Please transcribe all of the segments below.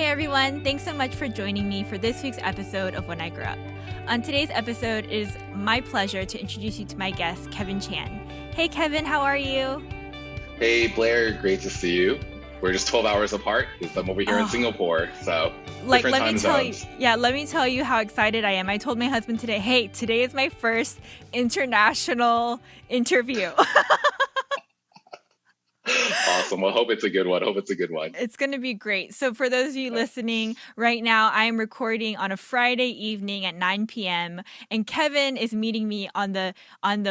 everyone. Thanks so much for joining me for this week's episode of When I Grew Up. On today's episode, it is my pleasure to introduce you to my guest, Kevin Chan. Hey, Kevin, how are you? Hey, Blair, great to see you. We're just 12 hours apart because I'm over here in Singapore, so different time zones. Let me tell you how excited I am. I told my husband today, hey, today is my first international interview. Awesome. Well, hope it's a good one. It's going to be great. So for those of you listening right now, I am recording on a Friday evening at 9 p.m. and Kevin is meeting me on the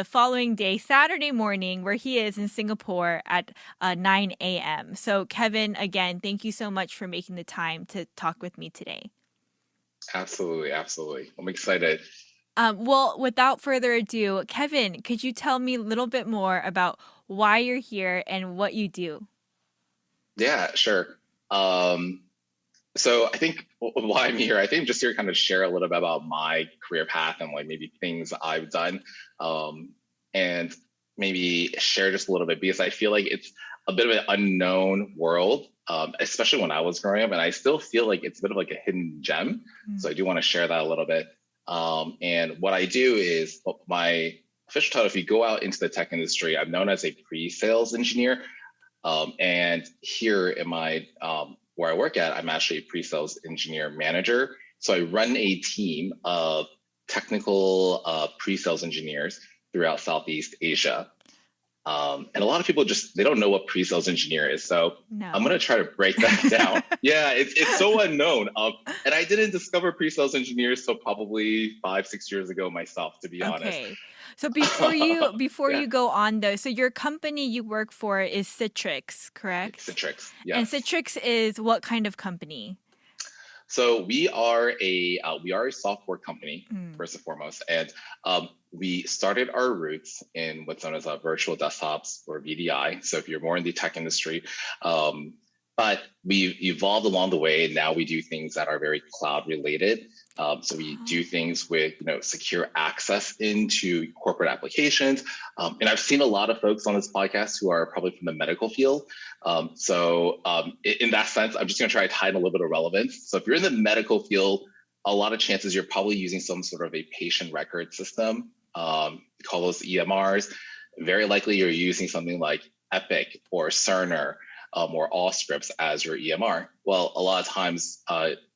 following day, Saturday morning, where he is in Singapore at 9 a.m. So Kevin, again, thank you so much for making the time to talk with me today. Absolutely. I'm excited. Well, without further ado, Kevin, could you tell me a little bit more about why you're here and what you do? Yeah, sure. So I think why I'm here, I think just here to kind of share a little bit about my career path and like maybe things I've done, and maybe share just a little bit because I feel like it's a bit of an unknown world, especially when I was growing up, and I still feel like it's a bit of like a hidden gem. So I do want to share that a little bit. And what I do is my official title, if you go out into the tech industry, I'm known as a pre-sales engineer. And here in my where I work at, I'm actually a pre-sales engineer manager. So I run a team of technical pre-sales engineers throughout Southeast Asia. And a lot of people they don't know what pre-sales engineer is. So I'm going to try to break that down. Yeah, it's so unknown. And I didn't discover pre-sales engineers till probably 5-6 years ago myself, to be honest. So before you go on though, so your company you work for is Citrix, correct? Citrix, yes. And Citrix is what kind of company? So we are a software company, first and foremost, and we started our roots in what's known as virtual desktops or VDI. So if you're more in the tech industry, but we've evolved along the way. And now we do things that are very cloud related. So we do things with secure access into corporate applications. And I've seen a lot of folks on this podcast who are probably from the medical field. So in that sense, I'm just going to try to tie in a little bit of relevance. So if you're in the medical field, a lot of chances you're probably using some sort of a patient record system. We call those EMRs. Very likely you're using something like Epic or Cerner or Allscripts as your EMR. Well, a lot of times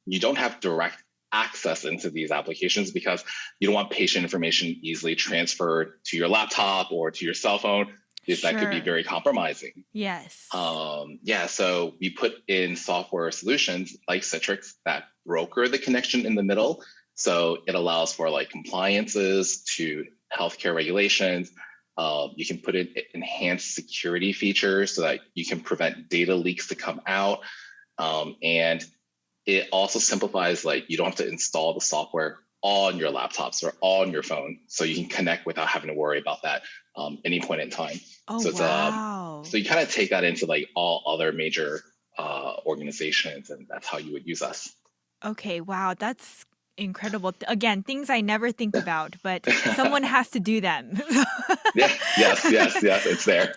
you don't have direct access into these applications because you don't want patient information easily transferred to your laptop or to your cell phone because that could be very compromising. Yes. So we put in software solutions like Citrix that broker the connection in the middle. So it allows for like compliances to healthcare regulations. You can put in enhanced security features so that you can prevent data leaks to come out. And it also simplifies, like you don't have to install the software on your laptops or on your phone. So you can connect without having to worry about that any point in time. So you kind of take that into like all other major organizations, and that's how you would use us. Okay, wow, that's incredible. Again, things I never think about, but someone has to do them. Yes, it's there.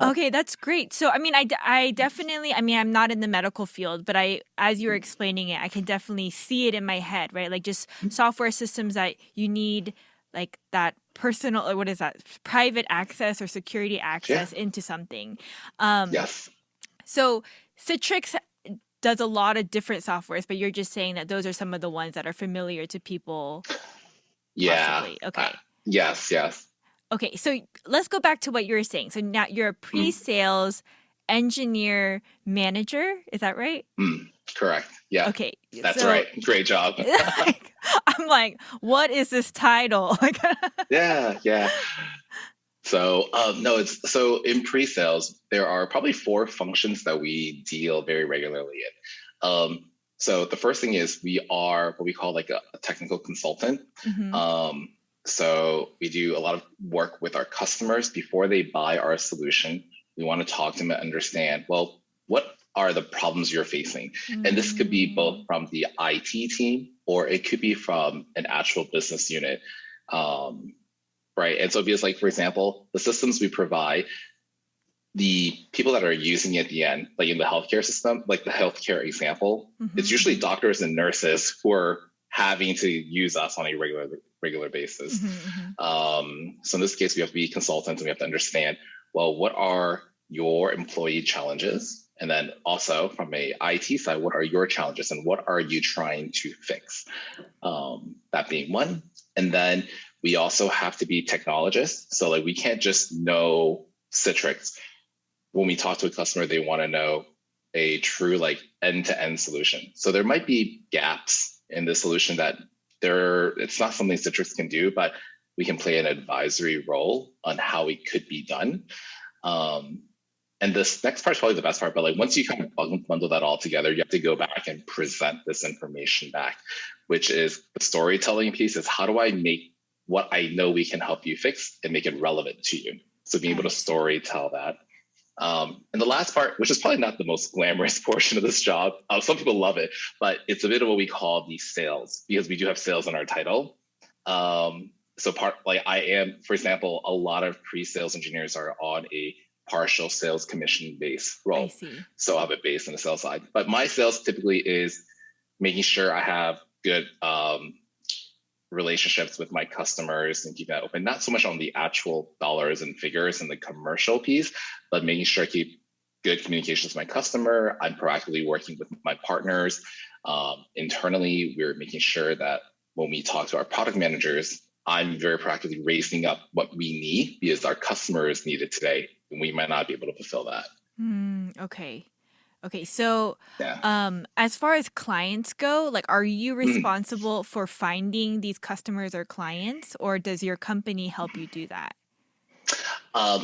Okay, that's great. So, I mean, I definitely, I'm not in the medical field, but as you were explaining it, I can definitely see it in my head, right? Like just software systems that you need like that personal, or what is that? Private access or security access into something. Yes. So Citrix does a lot of different softwares, but you're just saying that those are some of the ones that are familiar to people. Yeah. Possibly. Okay. Yes. Okay, so let's go back to what you were saying. So now you're a pre-sales engineer manager, is that right? Correct. Yeah. Okay. That's right. Great job. I'm like, what is this title? Yeah. So so in pre-sales, there are probably 4 functions that we deal very regularly in. So the first thing is we are what we call like a technical consultant. So we do a lot of work with our customers before they buy our solution. We want to talk to them and understand, well, what are the problems you're facing? And this could be both from the IT team or it could be from an actual business unit. Right. And so because like, for example, the systems we provide, the people that are using it at the end, like in the healthcare system, like the healthcare example, it's usually doctors and nurses who are having to use us on a regular basis. So in this case, we have to be consultants and we have to understand, well, what are your employee challenges? And then also from a IT side, what are your challenges and what are you trying to fix? That being one. And then we also have to be technologists. So like we can't just know Citrix. When we talk to a customer, they want to know a true like end-to-end solution. So there might be gaps in the solution that it's not something Citrix can do, but we can play an advisory role on how it could be done. And this next part is probably the best part, but like once you kind of bundle that all together, you have to go back and present this information back, which is the storytelling piece is how do I make what I know we can help you fix and make it relevant to you? So being able to story tell that. And the last part, which is probably not the most glamorous portion of this job, some people love it, but it's a bit of what we call the sales, because we do have sales in our title. So part like I am, for example, a lot of pre-sales engineers are on a partial sales commission based role. So I have a base on the sales side, but my sales typically is making sure I have good relationships with my customers and keep that open, not so much on the actual dollars and figures and the commercial piece, but making sure I keep good communications with my customer. I'm proactively working with my partners. Internally, we're making sure that when we talk to our product managers, I'm very proactively raising up what we need because our customers need it today and we might not be able to fulfill that. Okay. So as far as clients go, like, are you responsible for finding these customers or clients, or does your company help you do that?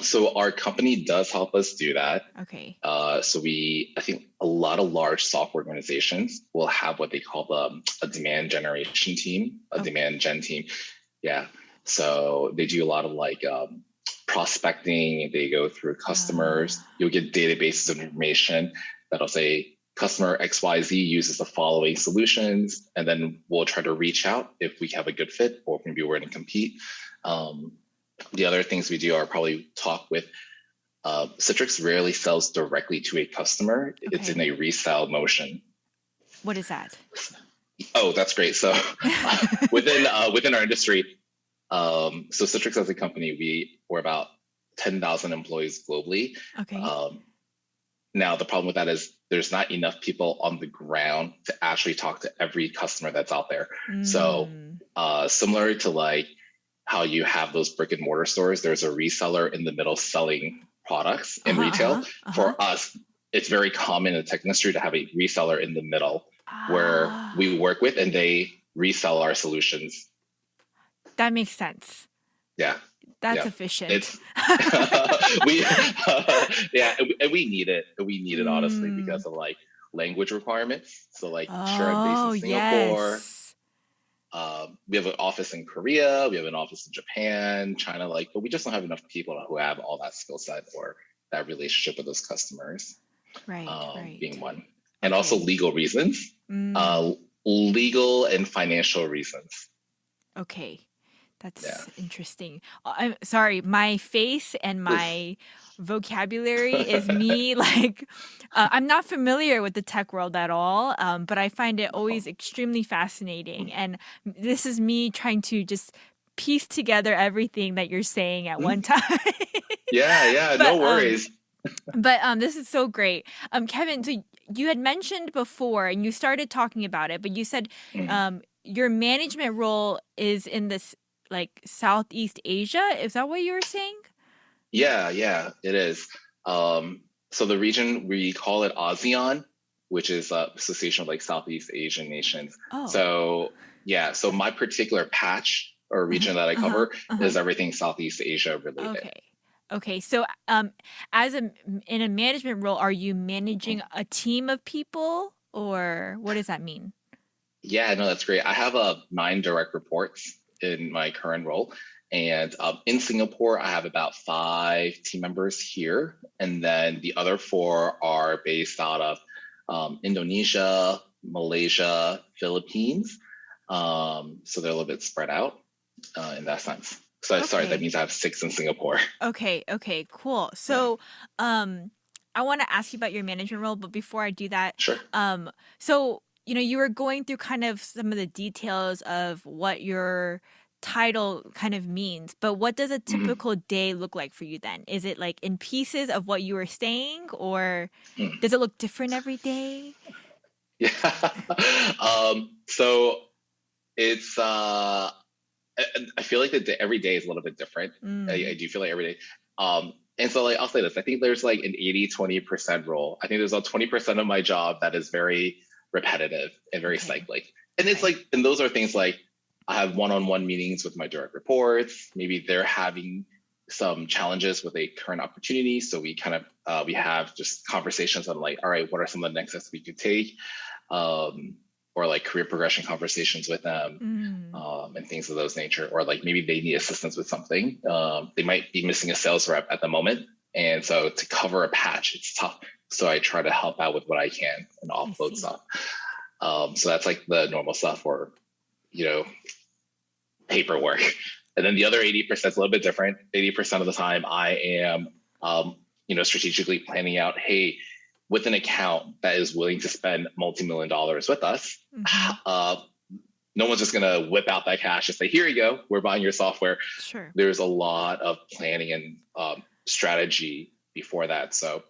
So our company does help us do that. Okay. So I think a lot of large software organizations will have what they call a demand generation team, demand gen team. Yeah. So they do a lot of like prospecting. They go through customers. You'll get databases of information that'll say customer XYZ uses the following solutions, and then we'll try to reach out if we have a good fit or if maybe we're going to compete. The other things we do are probably talk with Citrix rarely sells directly to a customer. It's in a resell motion. What is that? Oh, that's great. So within our industry, so Citrix as a company, we're about 10,000 employees globally. Okay. Now, the problem with that is there's not enough people on the ground to actually talk to every customer that's out there. So similar to like how you have those brick and mortar stores, there's a reseller in the middle selling products in retail. For us, it's very common in the tech industry to have a reseller in the middle where we work with and they resell our solutions. That makes sense. Yeah. That's efficient. And we need it. We need it honestly because of like language requirements. So like, sure, I'm based in Singapore. Yes. We have an office in Korea. We have an office in Japan, China, but we just don't have enough people who have all that skill set or that relationship with those customers. Right. Being one, and also legal reasons, legal and financial reasons. Okay. That's interesting. I'm sorry, my face and my vocabulary is me like I'm not familiar with the tech world at all, but I find it always extremely fascinating. And this is me trying to just piece together everything that you're saying at one time. But, no worries. But this is so great. Kevin, so you had mentioned before and you started talking about it, but you said your management role is in this like Southeast Asia. Is that what you were saying? Yeah, it is. So the region, we call it ASEAN, which is an association of like Southeast Asian nations. So my particular patch or region that I cover is everything Southeast Asia related. Okay. So in a management role, are you managing a team of people or what does that mean? Yeah, no, that's great. I have 9 direct reports in my current role. And in Singapore, I have about 5 team members here. And then the other 4 are based out of Indonesia, Malaysia, Philippines. So they're a little bit spread out in that sense. So sorry, that Okay. means I have 6 in Singapore. Okay. Okay. Cool. Yeah, So, I want to ask you about your management role, but before I do that, sure. so you were going through kind of some of the details of what your title kind of means, but what does a Mhm. typical day look like for you then? Is it like in pieces of what you were saying, or Mm. does it look different every day? Yeah. So it's I feel like every day is a little bit different. I Mm, do feel like every day. And so like I'll say this, I think there's like an 80-20% rule. I think there's a 20% of my job that is very repetitive and very okay. cyclic. And it's Okay. like, and those are things like I have one-on-one meetings with my direct reports. Maybe they're having some challenges with a current opportunity. So we kind of we have just conversations on like, all right, what are some of the next steps we could take? Um, or like career progression conversations with them, Mm, and things of those nature, or like maybe they need assistance with something. They might be missing a sales rep at the moment, and so to cover a patch, it's tough. So I try to help out with what I can and I offload see. stuff. So that's like the normal stuff, or you know, paperwork. And then the other 80% is a little bit different. 80% of the time, I am, strategically planning out, hey, with an account that is willing to spend multi-million dollars with us, Mm-hmm. uh, no one's just going to whip out that cash and say, here you go, we're buying your software. Sure. There's a lot of planning and strategy before that. So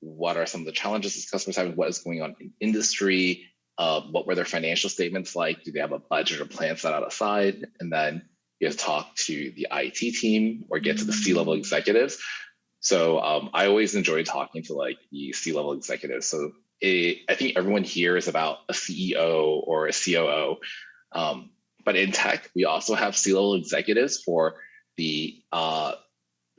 what are some of the challenges this customer's having? What is going on in industry? What were their financial statements like? Do they have a budget or plan set out aside? And then you have to talk to the IT team or get to the C-level Mm, executives. So I always enjoy talking to like the C-level executives. So I think everyone here is about a CEO or a COO. But in tech, we also have C-level executives for the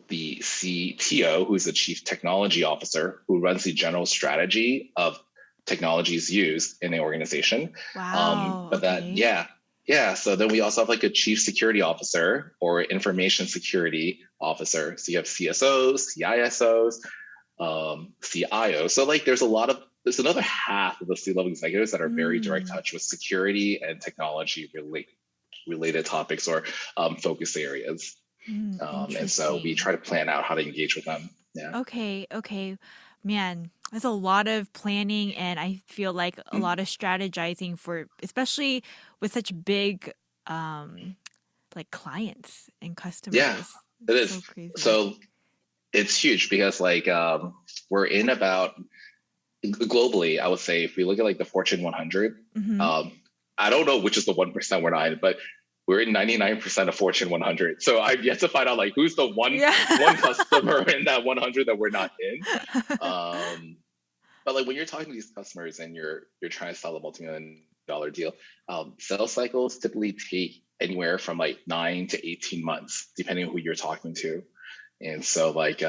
CTO, who's the chief technology officer, who runs the general strategy of technologies used in the organization. wow. But that, Okay. yeah. So then we also have like a chief security officer or information security officer. So you have CSOs, CISOs, CIO. So like there's another half of the C-level executives that are very direct Mm, touch with security and technology related topics or focus areas. And so we try interesting. to plan out how to engage with them. Yeah. Okay, okay. Man, there's a lot of planning and I feel like a Mm. lot of strategizing for especially with such big um like clients and Yeah, customers. it It's is. so crazy. So it's huge because like we're in about globally, I would say if we look at like the Fortune 100, Mm-hmm. um, I don't know which is the 1% we're not in, but we're in 99% of Fortune 100. So I've yet to find out like who's the one Yeah. customer in that 100 that we're not in. Um, but like when you're talking to these customers and you're trying to sell a multi-million-dollar deal, sales cycles typically take anywhere from like 9 to 18 months, depending on who you're talking to. And so like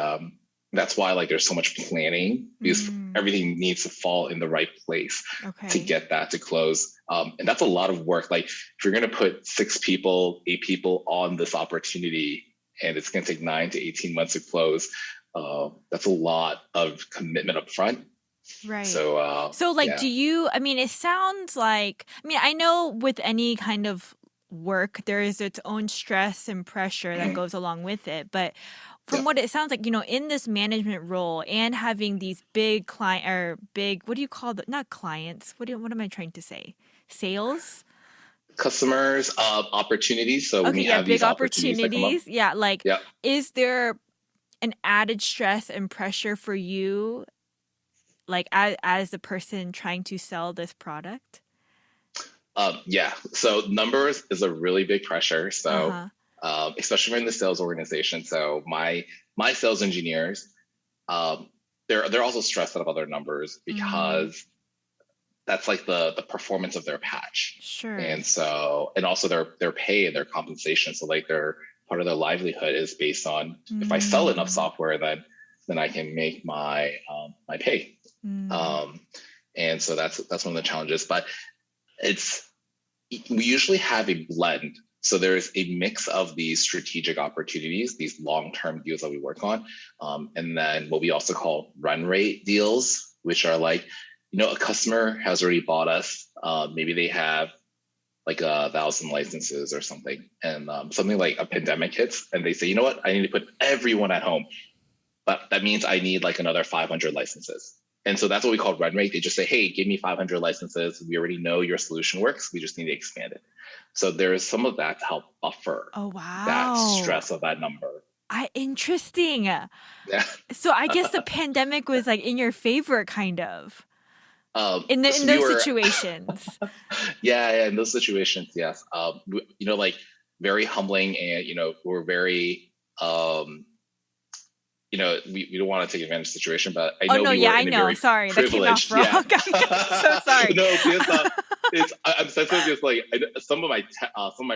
that's why like there's so much planning because Mm, everything needs to fall in the right place to okay. get that to close. And that's a lot of work. Like if you're going to put 6 people, 8 people on this opportunity and it's going to take 9 to 18 months to close, that's a lot of commitment up front. Right. So So, like, yeah. do you, I mean, it sounds like, I mean, I know with any kind of work, there is its own stress and pressure that Mhm. goes along with it. But from Yep. what it sounds like, in this management role and having these big client or big, what do you call the, not clients, what am I trying to say? Sales? Customers, opportunities. So when Okay, we yeah, have big these opportunities that come up, opportunities. Yeah, like, yep. is there an added stress and pressure for you, like, as the person trying to sell this product? Yeah. So numbers is a really big pressure. So Uh-huh. especially in the sales organization. So my sales engineers, um, they're also stressed out about their numbers Mm, because that's like the performance of their patch, sure. and so and also their pay and their compensation. So like their part of their livelihood is based on if I sell enough Mm, software, then I can make my pay. mm, Um, and so that's one of the challenges. But it's we usually have a blend. So there's a mix of these strategic opportunities, these long-term deals that we work on, and then what we also call run rate deals, which are like, a customer has already bought us. Maybe they have like 1,000 licenses or something, and something like a pandemic hits, and they say, you know what, I need to put everyone at home, but that means I need like another 500 licenses. And so that's what we call run rate. They just say, hey, give me 500 licenses. We already know your solution works. We just need to expand it. So there is some of that to help buffer that stress of that number. Interesting. Yeah. So I guess the pandemic was like in your favor, kind of. In those situations. Yeah, in those situations, yes. Like very humbling, and we're very we don't want to take advantage of the situation, but I know we were in a very sorry, privileged. That came off wrong. Yeah. So sorry. No, because I'm sensitive because like some of my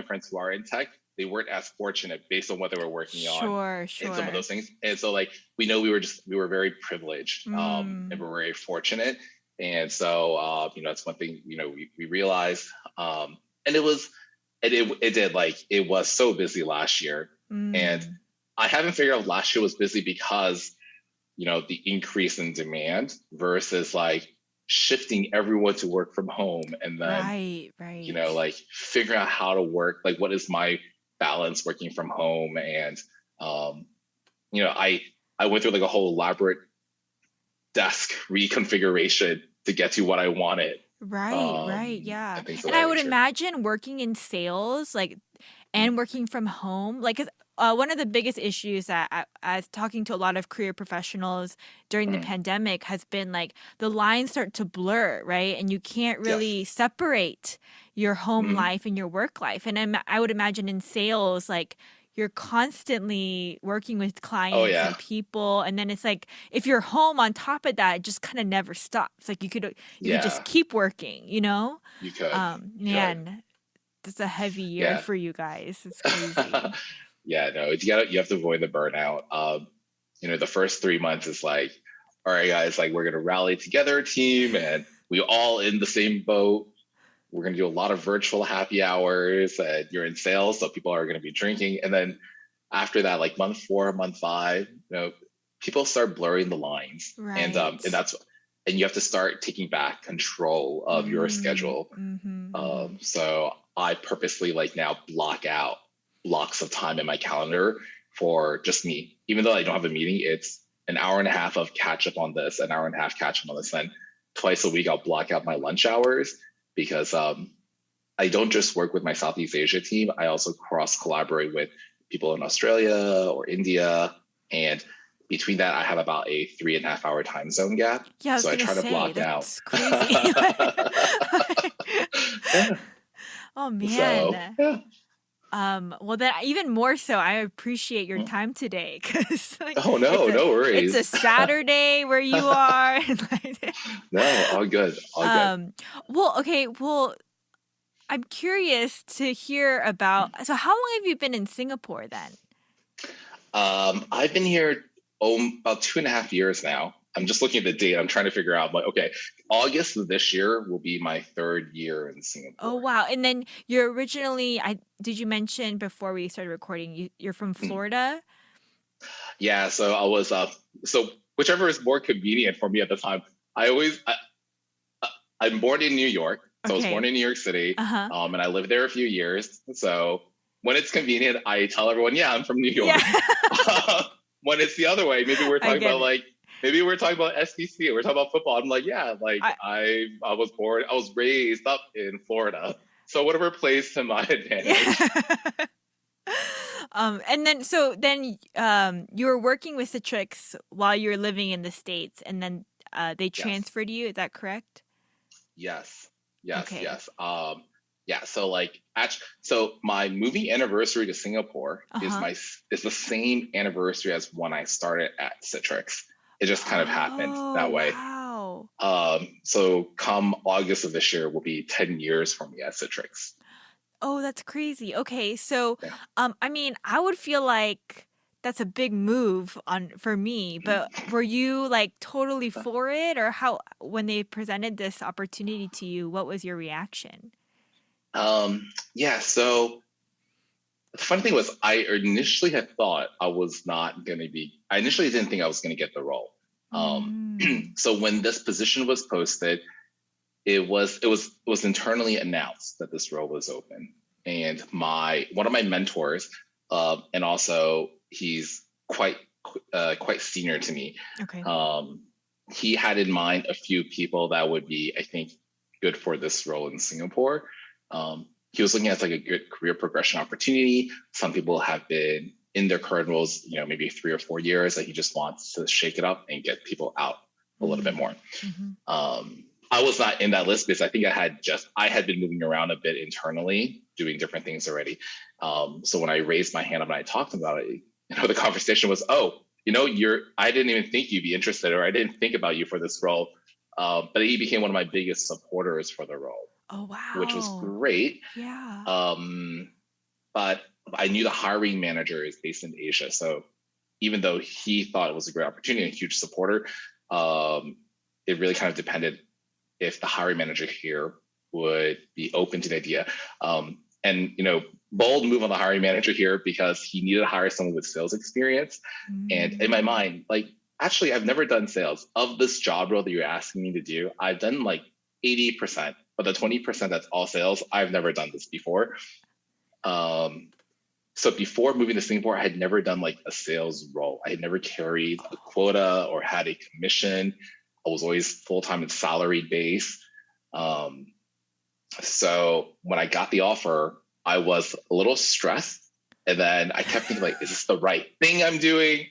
friends who are in tech, they weren't as fortunate based on what they were working on. Sure. And some of those things. And so like we know we were very privileged, and we're very fortunate. And so it's one thing we realized, and it was so busy last year, and I haven't figured out last year was busy because the increase in demand versus like shifting everyone to work from home, and then right. Like figuring out how to work, like what is my balance working from home, and I went through like a whole elaborate desk reconfiguration to get to what I wanted. Right, yeah. And I would imagine working in sales, like, and working from home, like, 'cause, one of the biggest issues that as talking to a lot of career professionals during the pandemic has been like the lines start to blur, right? And you can't really separate your home life and your work life. And I would imagine in sales, like, you're constantly working with clients and people, and then it's like if you're home on top of that, it just kind of never stops. Like you could just keep working, You could. Man, it's a heavy year for you guys. It's crazy. Yeah, no, you have to avoid the burnout. The first 3 months is like, all right, guys, like we're gonna rally together, team, and we all in the same boat. We're going to do a lot of virtual happy hours, and you're in sales, so people are going to be drinking. And then after that, like month 4, month 5, people start blurring the lines, and you have to start taking back control of your schedule. So I purposely like now block out blocks of time in my calendar for just me. Even though I don't have a meeting, it's an hour and a half of catch up on this, an hour and a half catch up on this. And twice a week, I'll block out my lunch hours, because I don't just work with my Southeast Asia team. I also cross collaborate with people in Australia or India. And between that, I have about a 3.5 hour time zone gap. Yeah, so I try to block out. That's crazy. Oh man. So, well, then even more so, I appreciate your time today, because no worries. It's a Saturday where you are. No, all good. Good. Well, okay. Well, I'm curious to hear about. So, how long have you been in Singapore then? I've been here about 2.5 years now. I'm just looking at the date. I'm trying to figure out, like, okay, August of this year will be my 3rd year in Singapore. Oh, wow. And then you're originally, did you mention before we started recording, you're from Florida? Yeah, so I was, so whichever is more convenient for me at the time. I'm born in New York. So I was born in New York City, and I lived there a few years. So when it's convenient, I tell everyone, yeah, I'm from New York. Yeah. When it's the other way, maybe we're talking about maybe we're talking about SBC, we're talking about football. I'm like, yeah, like I was raised up in Florida. So whatever plays to my advantage. And then you were working with Citrix while you were living in the States, and then they transferred you. Is that correct? Yes. Yeah. So my moving anniversary to Singapore is the same anniversary as when I started at Citrix. It just kind of happened that way. Wow. So come August of this year will be 10 years for me at Citrix. Oh, that's crazy. Okay. So, I mean, I would feel like that's a big move for me, but were you like totally for it, or when they presented this opportunity to you, what was your reaction? So the funny thing was, I initially had thought I initially didn't think I was going to get the role. So when this position was posted, it was internally announced that this role was open, and one of my mentors, and also he's quite senior to me. Okay. He had in mind a few people that would be, I think, good for this role in Singapore. He was looking at like a good career progression opportunity. Some people have been in their current roles, maybe 3 or 4 years, that he just wants to shake it up and get people out a little bit more. I was not in that list because I think I had been moving around a bit internally, doing different things already. So when I raised my hand up and I talked about it, the conversation was, I didn't even think you'd be interested, or I didn't think about you for this role. But he became one of my biggest supporters for the role. Oh, wow. Which was great. Yeah. But I knew the hiring manager is based in Asia. So even though he thought it was a great opportunity and a huge supporter, it really kind of depended if the hiring manager here would be open to the idea. And bold move on the hiring manager here, because he needed to hire someone with sales experience. And in my mind, actually, I've never done sales. Of this job role that you're asking me to do, I've done 80%, but the 20% that's all sales, I've never done this before. So before moving to Singapore, I had never done a sales role. I had never carried a quota or had a commission. I was always full-time and salaried base. So when I got the offer, I was a little stressed. And then I kept thinking, is this the right thing I'm doing?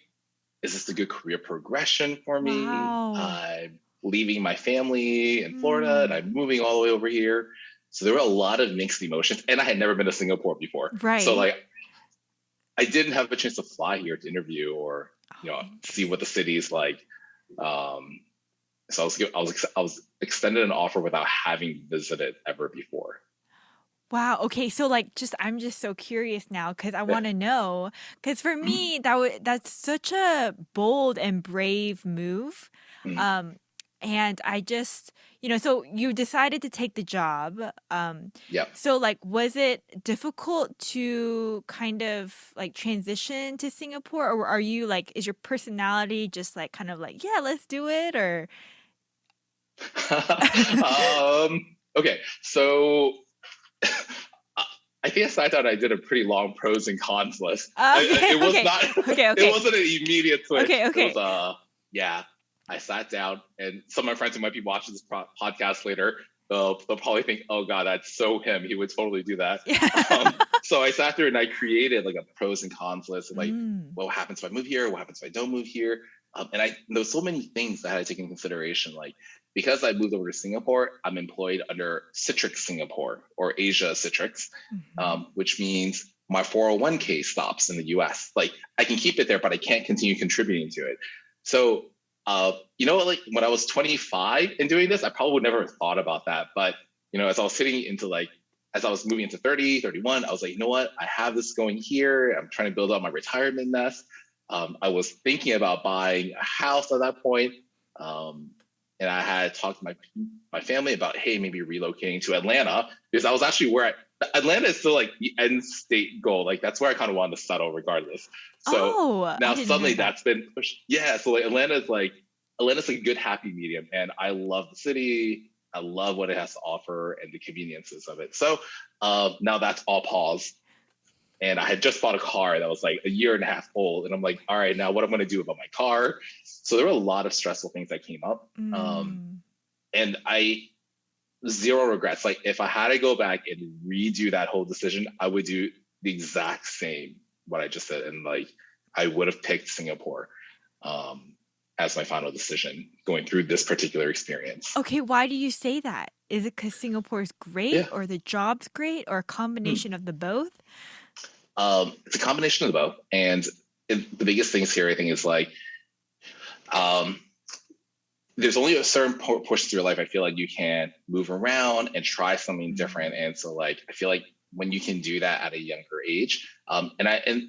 Is this a good career progression for me? Wow. I'm leaving my family in Florida and I'm moving all the way over here. So there were a lot of mixed emotions, and I had never been to Singapore before. Right. So I didn't have a chance to fly here to interview or, see what the city is like. So I was extended an offer without having visited ever before. Wow. Okay. So I'm just so curious now, because I want to know, because for me, that's such a bold and brave move. And I just, so you decided to take the job. Yep. So was it difficult to kind of transition to Singapore, or are you is your personality just kind of yeah, let's do it, or? Okay. So I think I sat down. I did a pretty long pros and cons list. It was not. Okay. It wasn't an immediate switch. Okay. It was, I sat down, and some of my friends who might be watching this podcast later, they'll probably think, "Oh God, that's so him. He would totally do that." Yeah. So I sat there and I created a pros and cons list of what happens if I move here? What happens if I don't move here? And there's so many things that I had to take into consideration. Because I moved over to Singapore, I'm employed under Citrix Singapore, or Asia Citrix, which means my 401k stops in the US. I can keep it there, but I can't continue contributing to it. So, when I was 25 and doing this, I probably would never have thought about that. But, as I was sitting into as I was moving into 30, 31, I was like, you know what? I have this going here. I'm trying to build up my retirement nest. I was thinking about buying a house at that point. And I had talked to my family about, hey, maybe relocating to Atlanta, because I was actually Atlanta is still the end state goal. That's where I kind of wanted to settle regardless. So now suddenly that's been pushed. Yeah. So Atlanta's a good happy medium, and I love the city. I love what it has to offer and the conveniences of it. So now that's all paused. And I had just bought a car that was a year and a half old. And I'm like, all right, now what I'm going to do about my car? So there were a lot of stressful things that came up. And zero regrets. If I had to go back and redo that whole decision, I would do the exact same, what I just said. And I would have picked Singapore as my final decision going through this particular experience. Okay. Why do you say that? Is it because Singapore is great, or the job's great, or a combination of the both? It's a combination of the both. And the biggest things here, I think, is there's only a certain portion of your life I feel you can move around and try something different. And so I feel when you can do that at a younger age, and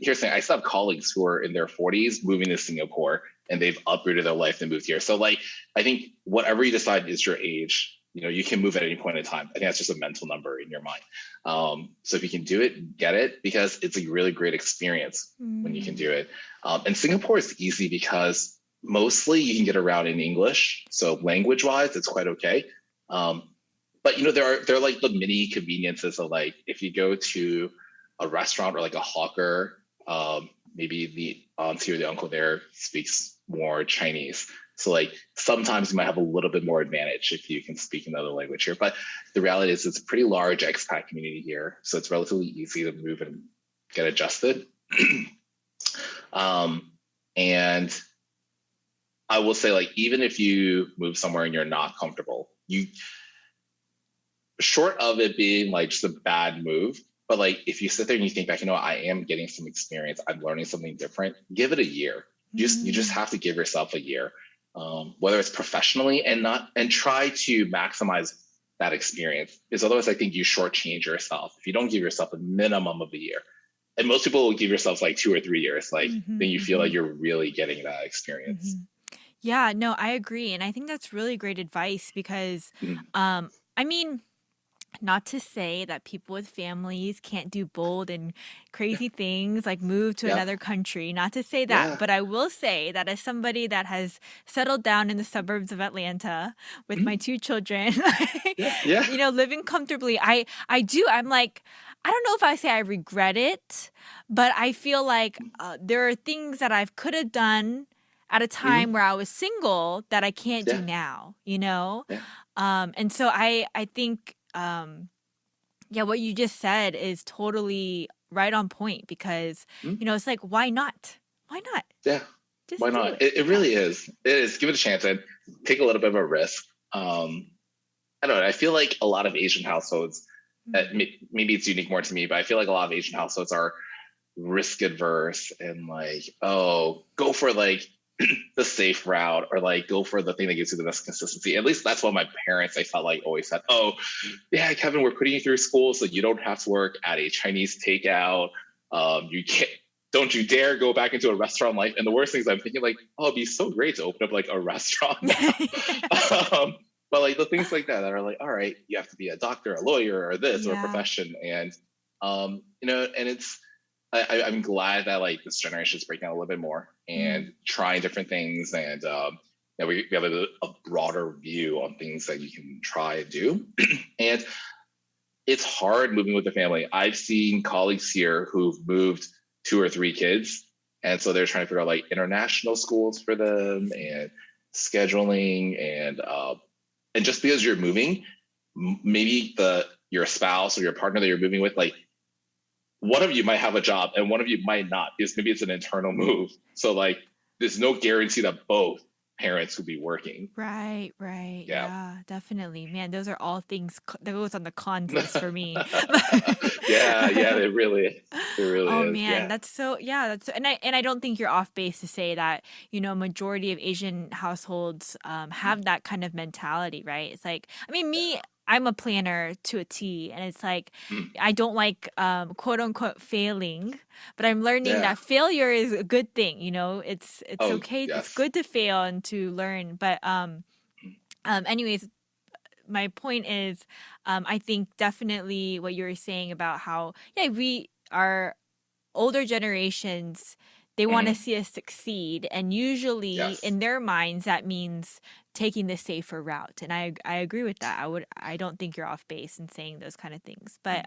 here's the thing, I still have colleagues who are in their 40s moving to Singapore, and they've uprooted their life and moved here. So I think whatever you decide is your age, you can move at any point in time. I think that's just a mental number in your mind. So if you can do it, get it, because it's a really great experience when you can do it. And Singapore is easy because mostly you can get around in English. So language wise, it's quite okay. but there are like the mini conveniences of like if you go to a restaurant or like a hawker, maybe the auntie or the uncle there speaks more Chinese. So like sometimes you might have a little bit more advantage if you can speak another language here. But the reality is it's a pretty large expat community here. So it's relatively easy to move and get adjusted. And I will say, like, even if you move somewhere and you're not comfortable, short of it being like just a bad move, but like if you sit there and you think back, I am getting some experience, I'm learning something different, give it a year. You just have to give yourself a year, whether it's professionally and try to maximize that experience. Because otherwise, I think you shortchange yourself if you don't give yourself a minimum of a year. And most people will give yourself like 2 or 3 years, like then you feel like you're really getting that experience. Yeah, no, I agree. And I think that's really great advice because, I mean, not to say that people with families can't do bold and crazy things like move to another country, not to say that, but I will say that as somebody that has settled down in the suburbs of Atlanta with my 2 children, living comfortably, I'm like, I don't know if I say I regret it, but I feel like there are things that I could have done at a time where I was single that I can't do now, and so I think, what you just said is totally right on point because, it's like, why not? Why not? Yeah. Just why not? It really is. It is. Give it a chance and take a little bit of a risk. I don't know. I feel like a lot of Asian households, maybe it's unique more to me, but I feel like a lot of Asian households are risk adverse and like, oh, go for like the safe route or like go for the thing that gives you the best consistency. At least that's what my parents, I felt like, always said. Oh, yeah, Kevin, we're putting you through school so you don't have to work at a Chinese takeout. Don't you dare go back into a restaurant life. And the worst thing is I'm thinking like, oh, it'd be so great to open up like a restaurant now. But like the things like that are like, all right, you have to be a doctor, a lawyer, or this or a profession. And, and it's, I'm glad that like this generation is breaking out a little bit more and trying different things. And we have a broader view on things that you can try and do. And it's hard moving with the family. I've seen colleagues here who've moved 2 or 3 kids. And so they're trying to figure out like international schools for them and scheduling and just because you're moving, maybe your spouse or your partner that you're moving with, like one of you might have a job and one of you might not, because maybe it's an internal move. So like, there's no guarantee that both parents will be working. Right. Yeah, definitely. Man, those are all things that goes on the cons list for me. yeah, it really is. It really Oh is. man, and I don't think you're off base to say that, majority of Asian households have that kind of mentality, right? It's like, I mean, I'm a planner to a T, and it's like I don't like quote unquote failing, but I'm learning that failure is a good thing. It's okay. Yes. It's good to fail and to learn. But anyways, my point is, I think definitely what you were saying about how we are older generations, they want to see us succeed, and usually in their minds that means taking the safer route, and I agree with that. I don't think you're off base in saying those kind of things. But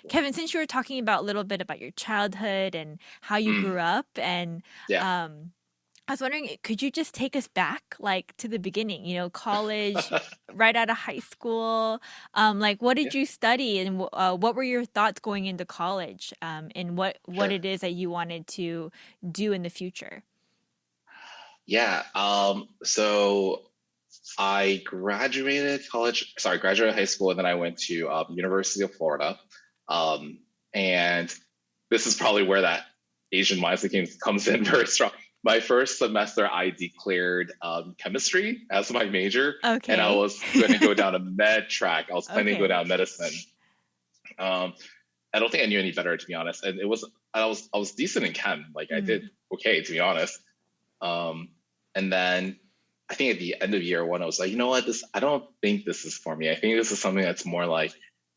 Kevin, since you were talking about a little bit about your childhood and how you grew up, and I was wondering, could you just take us back, like, to the beginning, college, right out of high school? Like, what did you study, and what were your thoughts going into college, and what it is that you wanted to do in the future? Yeah. So I graduated high school, and then I went to University of Florida. And this is probably where that Asian mindset comes in very strong. My first semester, I declared chemistry as my major, and I was going to go down a med track. I was planning to go down medicine. I don't think I knew any better, to be honest. And I was decent in chem. Like I did okay, to be honest. And then I think at the end of year 1, I was like, you know what? I don't think this is for me. I think this is something that's more like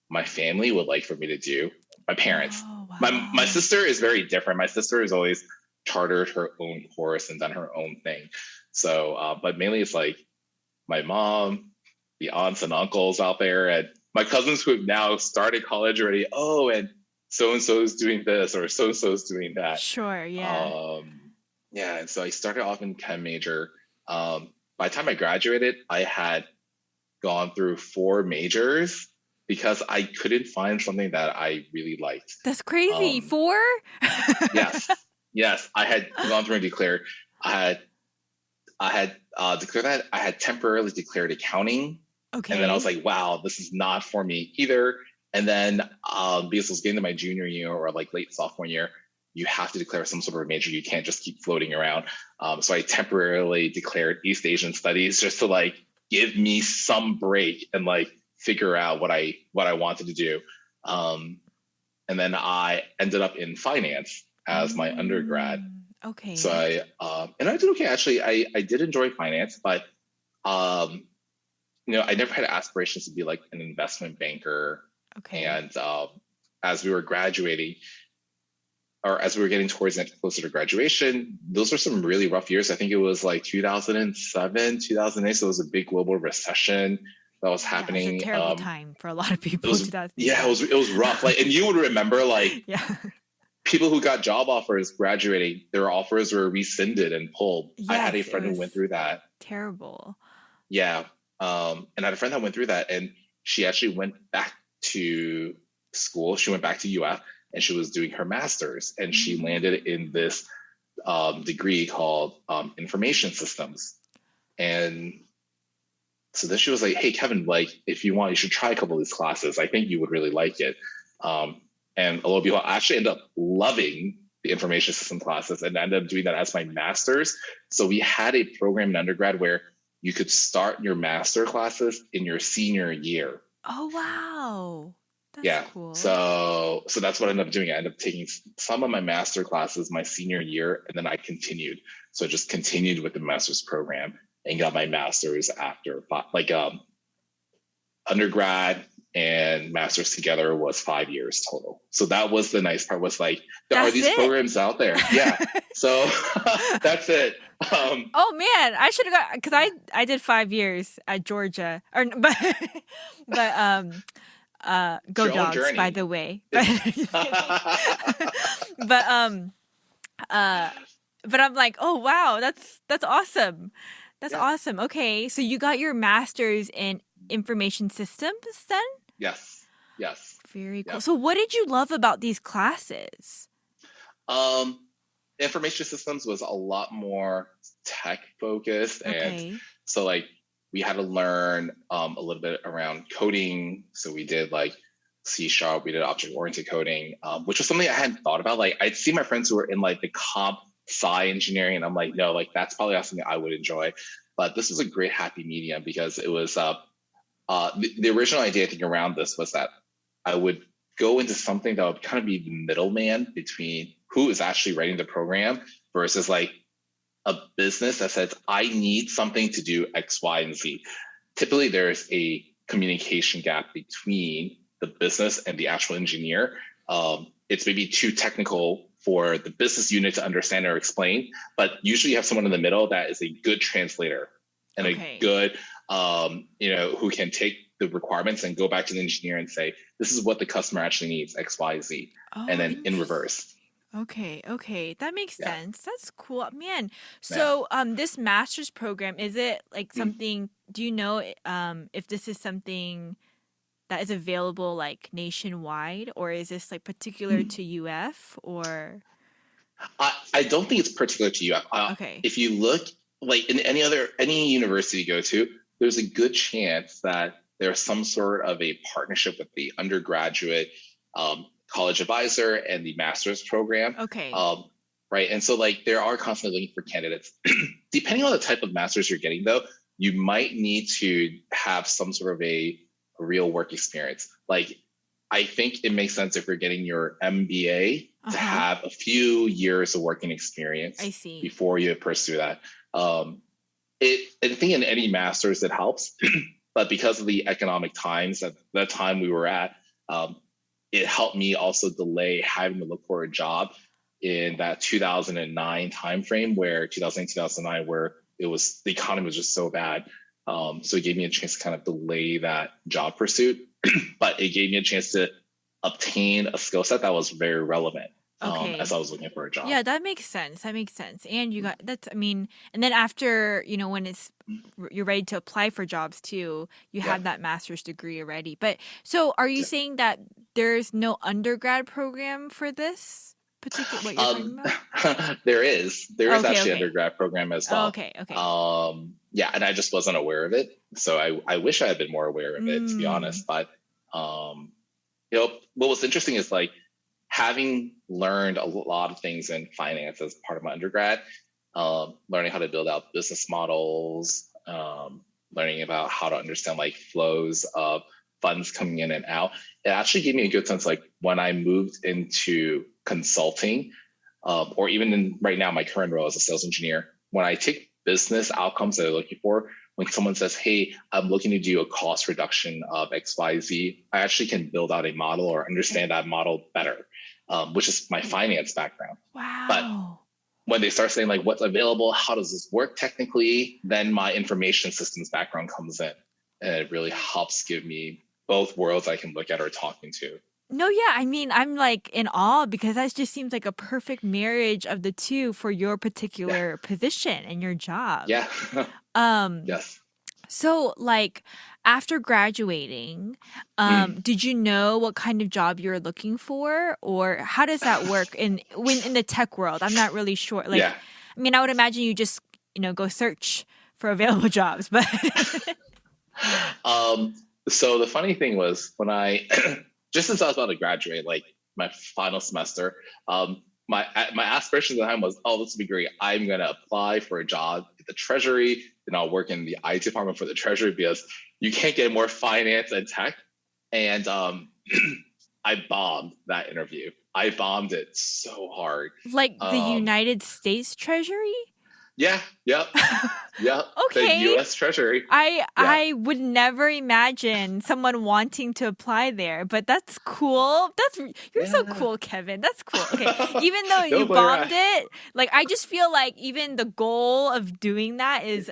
my family would like for me to do. My parents. Oh, wow. My sister is very different. My sister has always chartered her own course and done her own thing. So, but mainly it's like my mom, the aunts and uncles out there, and my cousins who have now started college already. Oh, and so is doing this, or so is doing that. Sure, yeah. Yeah, and so I started off in chem major. By the time I graduated, I had gone through 4 majors because I couldn't find something that I really liked. That's crazy. 4? Yes. I had gone through and declared. I had declared that I had temporarily declared accounting. Okay. And then I was like, wow, this is not for me either. And then because I was getting to my junior year or like late sophomore year, you have to declare some sort of major. You can't just keep floating around. So I temporarily declared East Asian Studies just to like give me some break and like figure out what I wanted to do. And then I ended up in finance as my undergrad. Okay. So I did okay. Actually, I did enjoy finance, but I never had aspirations to be like an investment banker. Okay. And as we were graduating, or as we were getting towards closer to graduation, those were some really rough years. I think it was like 2007, 2008. So it was a big global recession that was happening. It was a terrible time for a lot of people. It was rough. Like, and you would remember like people who got job offers graduating, their offers were rescinded and pulled. Yes, I had a friend who went through that. Terrible. Yeah. And I had a friend that went through that, and she actually went back to school. She went back to UF, and she was doing her master's, and she landed in this degree called information systems. And so then she was like, hey, Kevin, like, if you want, you should try a couple of these classes. I think you would really like it. And a lot of people actually end up loving the information system classes and ended up doing that as my master's. So we had a program in undergrad where you could start your master classes in your senior year. Oh, wow. That's cool. So that's what I ended up doing. I ended up taking some of my master classes my senior year, and then I continued. So I just continued with the master's program and got my master's after, like undergrad and master's together was 5 years total. So that was the nice part, was like, there are these programs out there. Yeah. So that's it. Oh man, I should have got, because I did 5 years at Georgia, but go Dogs, journey. By the way. But I'm like, oh wow, that's awesome. That's awesome. Okay, so you got your master's in information systems then? Yes. Very cool. So what did you love about these classes? Information systems was a lot more tech focused. Okay. And so like we had to learn a little bit around coding. So we did like C#, we did object-oriented coding, which was something I hadn't thought about. Like I'd see my friends who were in like the comp sci engineering, and I'm like, no, like that's probably not something I would enjoy. But this was a great happy medium because it was the original idea I think around this was that I would go into something that would kind of be the middleman between who is actually writing the program versus like a business that says, I need something to do X, Y, and Z. Typically, there's a communication gap between the business and the actual engineer. It's maybe too technical for the business unit to understand or explain, but usually you have someone in the middle that is a good translator and a good, who can take the requirements and go back to the engineer and say, this is what the customer actually needs, X, Y, Z, and then in reverse. Okay. That makes sense. That's cool. Man. So this master's program, is it like something, do you know if this is something that is available like nationwide, or is this like particular to UF, or? I don't think it's particular to UF. If you look like in any university you go to, there's a good chance that there's some sort of a partnership with the undergraduate college advisor and the master's program. Right. And so like there are constantly looking for candidates. Depending on the type of master's you're getting though, you might need to have some sort of a real work experience. Like I think it makes sense if you're getting your MBA to have a few years of working experience before you pursue that. I think in any master's it helps, but because of the economic times at the time we were at, it helped me also delay having to look for a job in that 2009 timeframe, where 2008, 2009, where the economy was just so bad. So it gave me a chance to kind of delay that job pursuit, but it gave me a chance to obtain a skill set that was very relevant as I was looking for a job. Yeah, that makes sense. That makes sense. And you got that's, I mean, and then after, when you're ready to apply for jobs too, you have that master's degree already. But so are you saying that there's no undergrad program for this particular, what you're talking about? There is actually an Okay. undergrad program as well. Okay. Yeah, and I just wasn't aware of it. So I wish I had been more aware of it, to be honest. But what was interesting is like having learned a lot of things in finance as part of my undergrad, learning how to build out business models, learning about how to understand like flows of funds coming in and out. It actually gave me a good sense like when I moved into consulting, or even right now my current role as a sales engineer, when I take business outcomes that I'm looking for, when someone says, hey, I'm looking to do a cost reduction of XYZ, I actually can build out a model or understand that model better, which is my finance background. Wow. But when they start saying like what's available, how does this work technically, then my information systems background comes in, and it really helps give me both worlds I can look at or talking to. No, yeah, I mean, I'm like in awe because that just seems like a perfect marriage of the two for your particular position and your job. Yeah. Yes. So like after graduating, did you know what kind of job you were looking for, or how does that work in the tech world? I'm not really sure. Like, I mean, I would imagine you just, go search for available jobs, but so the funny thing was when I just as I was about to graduate, like my final semester, my aspiration at the time was, oh, this would be great. I'm gonna apply for a job at the Treasury, and I'll work in the IT department for the Treasury because you can't get more finance and tech. And I bombed that interview. I bombed it so hard. Like the United States Treasury? Yeah. Yep. Okay. The U.S. Treasury. I would never imagine someone wanting to apply there, but that's cool. You're so cool, Kevin. That's cool. Okay, even though you bombed it, like I just feel like even the goal of doing that is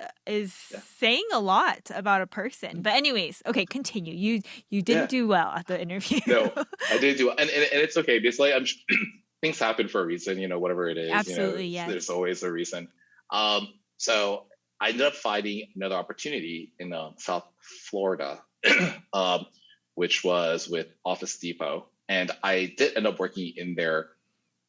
saying a lot about a person. But anyways, okay, continue. You didn't do well at the interview. No, I did do well, and it's okay. Basically, things happen for a reason. Whatever it is. Absolutely, yes. There's always a reason. So I ended up finding another opportunity in South Florida, which was with Office Depot. And I did end up working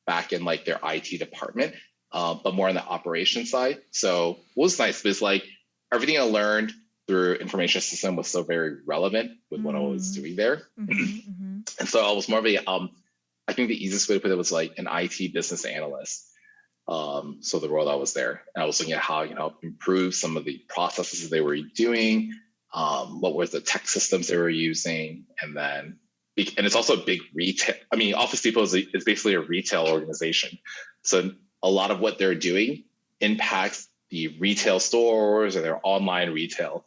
back in like their IT department, but more on the operation side. So what was nice was like everything I learned through information system was so very relevant with what I was doing there. And so I was more of I think the easiest way to put it was like an IT business analyst. So the role I was there, and I was looking at how improve some of the processes they were doing, what were the tech systems they were using, and it's also a big retail. I mean, Office Depot is basically a retail organization, so a lot of what they're doing impacts the retail stores or their online retail.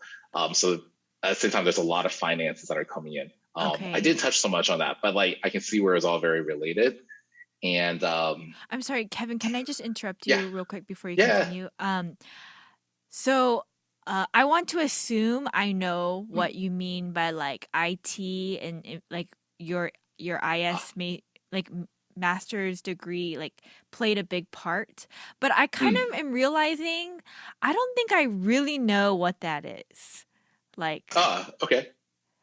So at the same time, there's a lot of finances that are coming in. I didn't touch so much on that, but like I can see where it's all very related. And I'm sorry, Kevin, can I just interrupt you real quick before you continue? So I want to assume I know what you mean by like IT and like your like master's degree like played a big part, but I kind of am realizing I don't think I really know what that is. Like okay.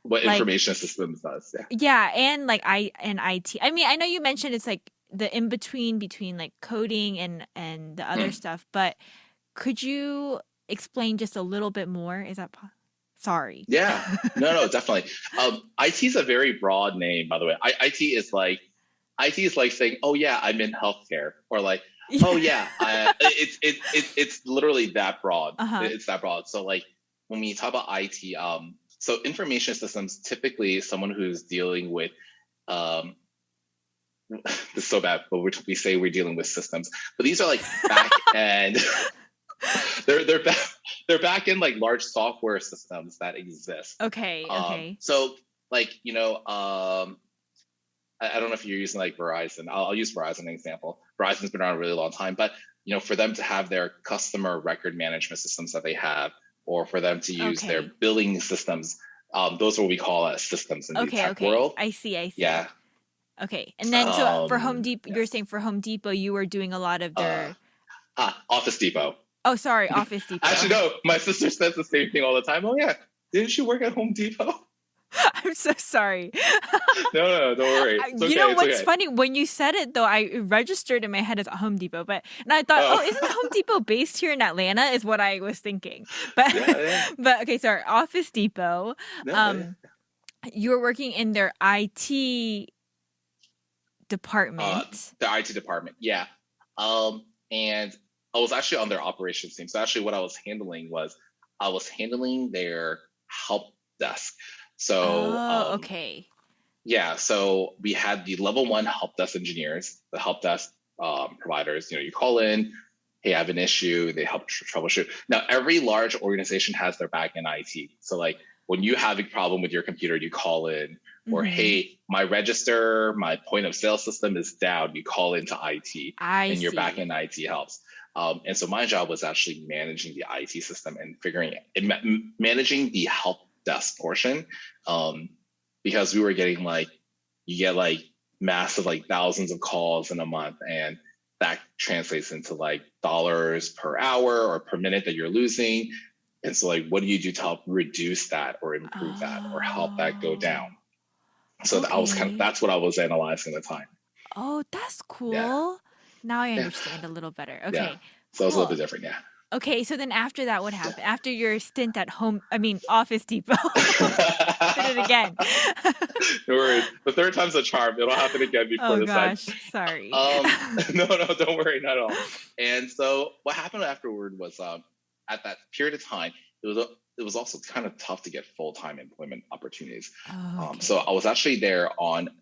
What information systems does, and like IT. I mean, I know you mentioned it's like the in between like coding and the other stuff, but could you explain just a little bit more? Is that sorry? Yeah, no, definitely. IT is a very broad name, by the way. IT is like saying, oh yeah, I'm in healthcare, or like, oh yeah, it's literally that broad. It's that broad. So like when we talk about IT, so information systems typically someone who's dealing with this is so bad, but we say we're dealing with systems, but these are like back end. they're back in like large software systems that exist. Okay. So like I don't know if you're using like Verizon. I'll use Verizon as an example. Verizon's been around a really long time, but for them to have their customer record management systems that they have, or for them to use their Okay. billing systems. Those are what we call systems in the tech world. I see. Yeah. Okay. And then so for Home Depot, you're Yes. saying for Home Depot, you were doing a lot of their Office Depot. Oh, sorry, Office Depot. Actually, no, my sister says the same thing all the time. Oh yeah, didn't you work at Home Depot? I'm so sorry. No, don't worry. It's okay, you know it's what's okay. funny? When you said it, though, I registered in my head as Home Depot, and I thought, isn't Home Depot based here in Atlanta? Is what I was thinking. But Yeah. but okay, sorry, Office Depot. Yeah. You were working in their IT department. The IT department, yeah. And I was actually on their operations team. So actually, what I was handling was their help desk. So okay. Yeah, so we had the level 1 help desk engineers, the help desk providers. You call in, hey, I have an issue. They help troubleshoot. Now, every large organization has their back-end IT. So like when you have a problem with your computer, you call in, or hey, my register, my point of sale system is down. You call into IT, and your back-end IT helps. And so my job was actually managing the IT system and managing the help desk portion. Because we were getting you get massive thousands of calls in a month, and that translates into dollars per hour or per minute that you're losing. And so what do you do to help reduce that or improve that or help that go down? So that's what I was analyzing at the time. Oh, that's cool. Yeah. Now I understand a little better. Okay. Yeah. So it's a little bit different, yeah. Okay, so then after that, what happened? After your stint at Office Depot. Did it again. No worries. The third time's a charm. It'll happen again before this time. Sorry. No, don't worry, not at all. And so what happened afterward was at that period of time, it was also kind of tough to get full-time employment opportunities. Okay. So I was actually there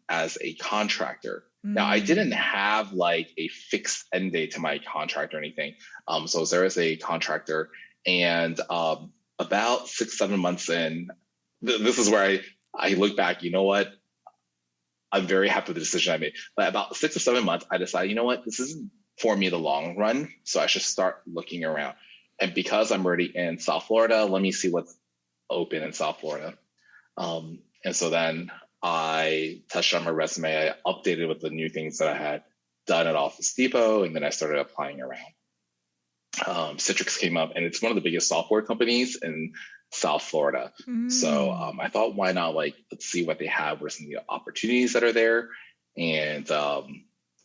as a contractor. Now, I didn't have a fixed end date to my contract or anything. So I was there as a contractor, and about 6-7 months in, this is where I look back, you know what? I'm very happy with the decision I made. But about 6 or 7 months, I decided, you know what? This isn't for me the long run, so I should start looking around. And because I'm already in South Florida, let me see what's open in South Florida. And so then I touched on my resume. I updated with the new things that I had done at Office Depot, and then I started applying around. Citrix came up, and it's one of the biggest software companies in South Florida. So I thought, why not let's see what they have, what some of the opportunities that are there. And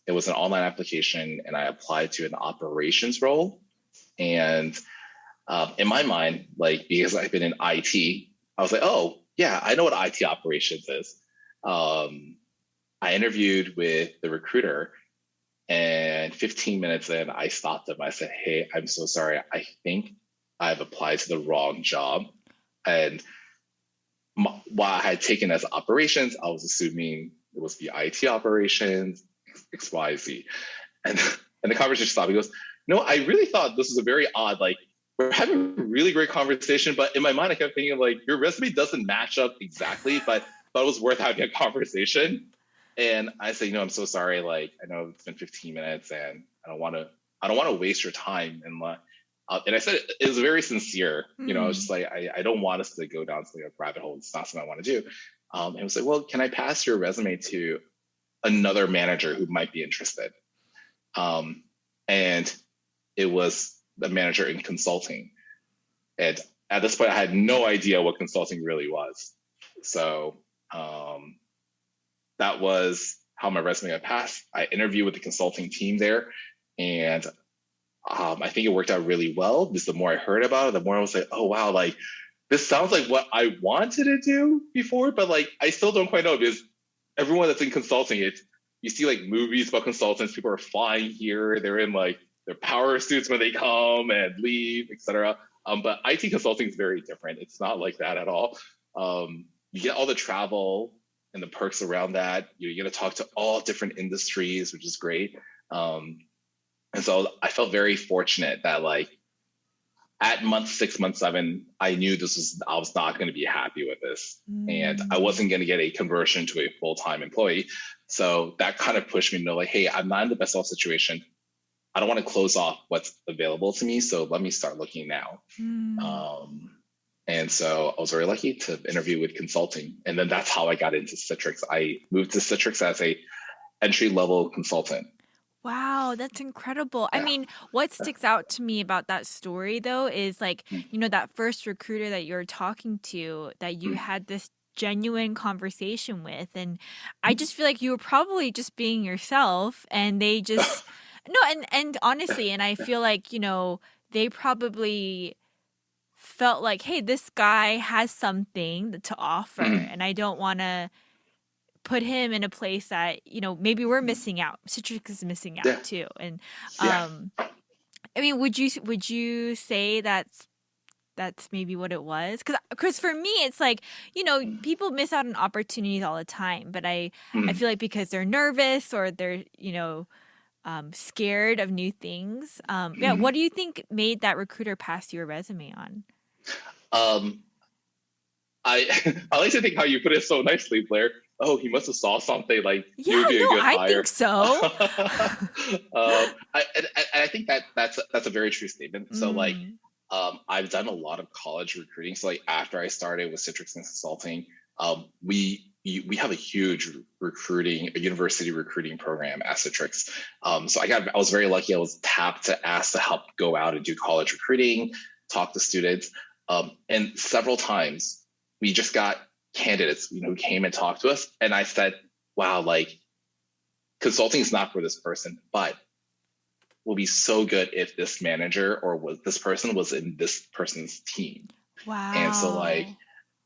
it was an online application, and I applied to an operations role. And in my mind, because I've been in IT, I was like, oh yeah, I know what IT operations is. I interviewed with the recruiter, and 15 minutes in, I stopped him. I said, hey, I'm so sorry. I think I've applied to the wrong job. And while I had taken as operations, I was assuming it was the IT operations, XYZ. And the conversation stopped. He goes, no, I really thought this was a very odd, we're having a really great conversation, but in my mind, I kept thinking your resume doesn't match up exactly, but thought it was worth having a conversation. And I said, I'm so sorry. I know it's been 15 minutes, and I don't want to waste your time. And I said it was very sincere. I was just I don't want us to go down to a rabbit hole. It's not something I want to do. And I was well, can I pass your resume to another manager who might be interested? And it was the manager in consulting. And at this point, I had no idea what consulting really was. So that was how my resume got passed. I interviewed with the consulting team there, and I think it worked out really well, because the more I heard about it, the more I was like, oh wow, this sounds like what I wanted to do before, but I still don't quite know, because everyone that's in consulting, you see movies about consultants, people are flying here, they're in their power suits when they come and leave, etc. But IT consulting is very different. It's not like that at all. You get all the travel and the perks around that. You get to talk to all different industries, which is great. And so I felt very fortunate that at month 6, month 7, I knew I was not going to be happy with this, and I wasn't going to get a conversion to a full-time employee. So that kind of pushed me to know hey, I'm not in the best health situation. I don't want to close off what's available to me. So let me start looking now. And so I was very lucky to interview with consulting. And then that's how I got into Citrix. I moved to Citrix as a entry-level consultant. Wow, that's incredible. I mean, what sticks out to me about that story though is like, that first recruiter that you're talking to that you had this genuine conversation with. And I just feel like you were probably just being yourself and they just no, and honestly, and I feel like, they probably felt like, hey, this guy has something to offer and I don't want to put him in a place that, maybe we're missing out. Citrix is missing out too. And I mean, would you say that's maybe what it was? Because for me, it's like, people miss out on opportunities all the time, but I feel like because they're nervous or they're, scared of new things. What do you think made that recruiter pass your resume on? I like to think how you put it so nicely, Blair. Oh, he must have saw something like you would be a good hire. I think so. I think that's a very true statement. So like, I've done a lot of college recruiting. So like after I started with Citrix Consulting, we have a huge a university recruiting program at Citrix. So I was very lucky. I was asked to help go out and do college recruiting, talk to students, and several times we just got candidates, who came and talked to us. And I said, wow, like consulting is not for this person, but will be so good if this manager or this person was in this person's team. Wow. And so like,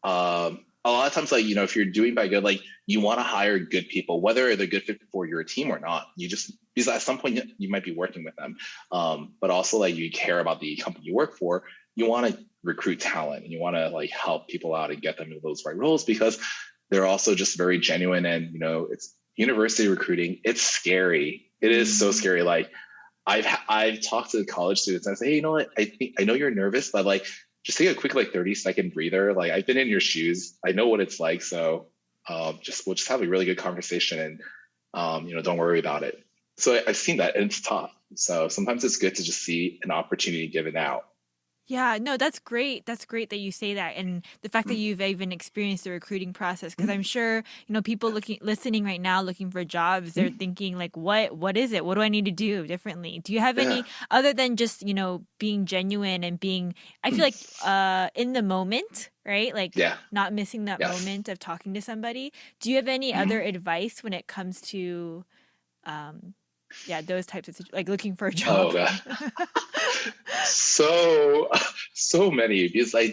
a lot of times, like, if you're doing by good, like you want to hire good people, whether they're good fit for your team or not, because at some point you might be working with them. But also like you care about the company you work for, you want to recruit talent and you want to like help people out and get them into those right roles because they're also just very genuine. And, it's university recruiting. It's scary. It is so scary. Like I've talked to college students and I say, hey, you know what? I know you're nervous, but like, just take a quick, like 30-second breather. Like I've been in your shoes. I know what it's like. So we'll just have a really good conversation and, don't worry about it. So I've seen that and it's tough. So sometimes it's good to just see an opportunity given out. Yeah, no, that's great. That's great that you say that. And the fact that you've even experienced the recruiting process, because I'm sure, people listening right now, looking for jobs, they're thinking like, what is it? What do I need to do differently? Do you have any, other than just, being genuine and being, I feel like in the moment, right? Like not missing that moment of talking to somebody. Do you have any other advice when it comes to, those types of like looking for a job? Oh, God. So many, because I